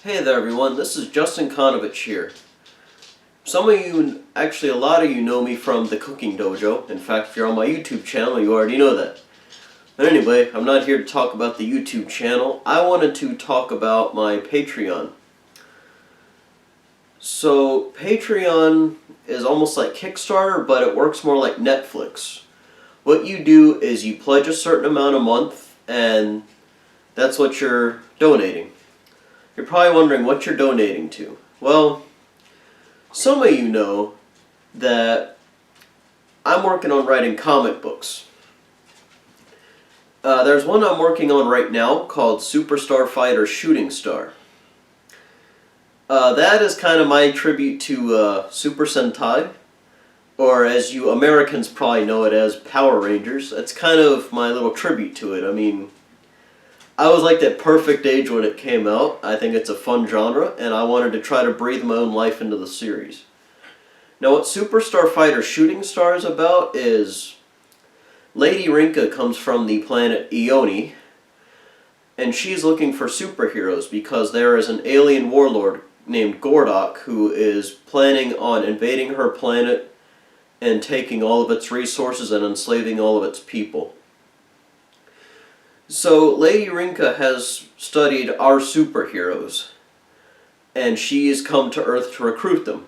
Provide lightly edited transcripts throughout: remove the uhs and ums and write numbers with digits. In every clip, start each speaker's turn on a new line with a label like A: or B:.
A: Hey there everyone, this is Justin Konovich here. Some of you, actually a lot of you know me from the Cooking Dojo. In fact, if you're on my YouTube channel, you already know that. But anyway, I'm not here to talk about the YouTube channel. I wanted to talk about my Patreon. So, Patreon is almost like Kickstarter, but it works more like Netflix. What you do is you pledge a certain amount a month, and that's what you're donating. You're probably wondering what you're donating to. Well, some of you know that I'm working on writing comic books. There's one I'm working on right now called Superstar Fighter Shooting Star. That is kind of my tribute to Super Sentai, or as you Americans probably know it as Power Rangers. It's kind of my little tribute to it. I mean, I was like that perfect age when it came out. I think it's a fun genre, and I wanted to try to breathe my own life into the series. Now, what Superstar Fighter Shooting Star is about is Lady Rinka comes from the planet Ioni, and she's looking for superheroes because there is an alien warlord named Gordok who is planning on invading her planet and taking all of its resources and enslaving all of its people. So Lady Rinka has studied our superheroes, and she's come to Earth to recruit them.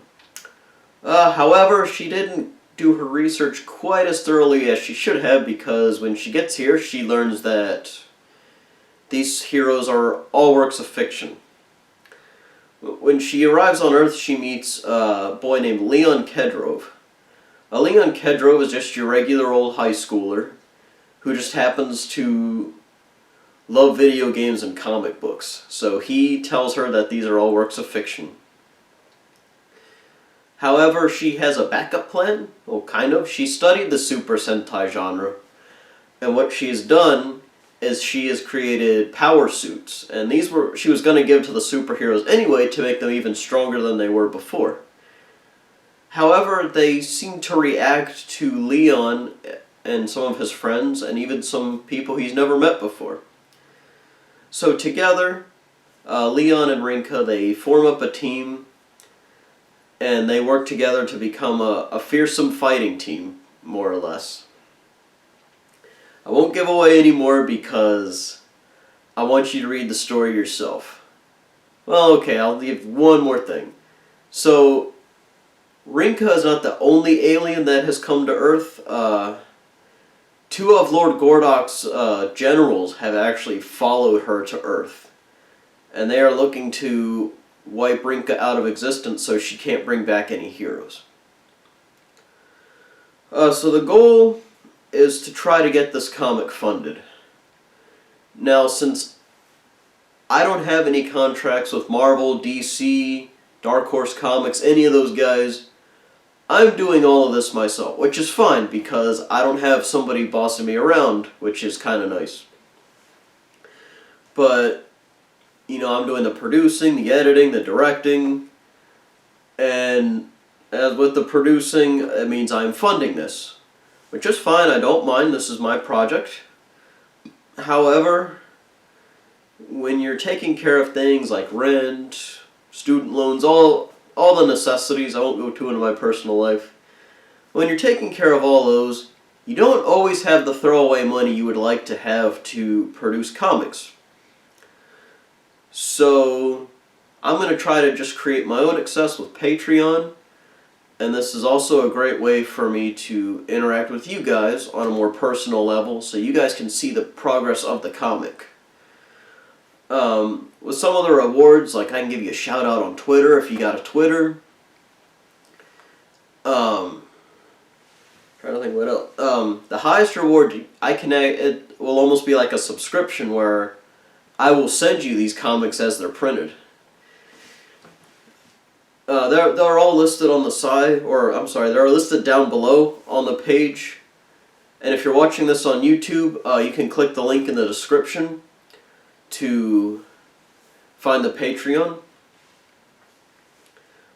A: However, she didn't do her research quite as thoroughly as she should have, because when she gets here, she learns that these heroes are all works of fiction. When she arrives on Earth, she meets a boy named Leon Kedrov. Leon Kedrov is just your regular old high schooler who just happens to love video games and comic books. So he tells her that these are all works of fiction. However, she has a backup plan. Well, kind of. She studied the Super Sentai genre, and what she has done is she has created power suits, and she was going to give to the superheroes anyway to make them even stronger than they were before. However, they seem to react to Leon and some of his friends, and even some people he's never met before. So together, Leon and Rinka, they form up a team, and they work together to become a fearsome fighting team, more or less. I won't give away any more because I want you to read the story yourself. Well, okay, I'll leave one more thing. So, Rinka is not the only alien that has come to Earth. Two of Lord Gordok's generals have actually followed her to Earth, and they are looking to wipe Rinka out of existence so she can't bring back any heroes. So the goal is to try to get this comic funded. Now, since I don't have any contracts with Marvel, DC, Dark Horse Comics, any of those guys, I'm doing all of this myself, which is fine because I don't have somebody bossing me around, which is kind of nice. But, you know, I'm doing the producing, the editing, the directing, and as with the producing, it means I'm funding this, which is fine. I don't mind. This is my project. However, when you're taking care of things like rent, student loans, all the necessities, I won't go too into my personal life. When you're taking care of all those, you don't always have the throwaway money you would like to have to produce comics. So, I'm going to try to just create my own access with Patreon, and this is also a great way for me to interact with you guys on a more personal level, so you guys can see the progress of the comic. With some of the rewards, like I can give you a shout out on Twitter if you got a Twitter. Trying to think what else. The highest reward it will almost be like a subscription where I will send you these comics as they're printed. They're all listed on the side, or I'm sorry, they're listed down below on the page. And if you're watching this on YouTube, you can click the link in the description to find the Patreon.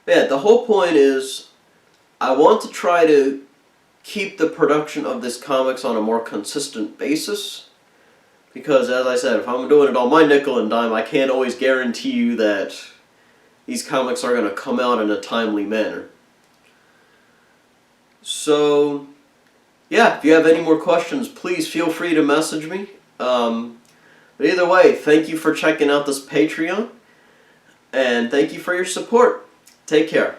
A: Yeah, the whole point is I want to try to keep the production of this comics on a more consistent basis, Because, as I said, if I'm doing it on my nickel and dime, I can't always guarantee you that these comics are going to come out in a timely manner. So, yeah, if you have any more questions, please feel free to message me. But either way, thank you for checking out this Patreon, and thank you for your support. Take care.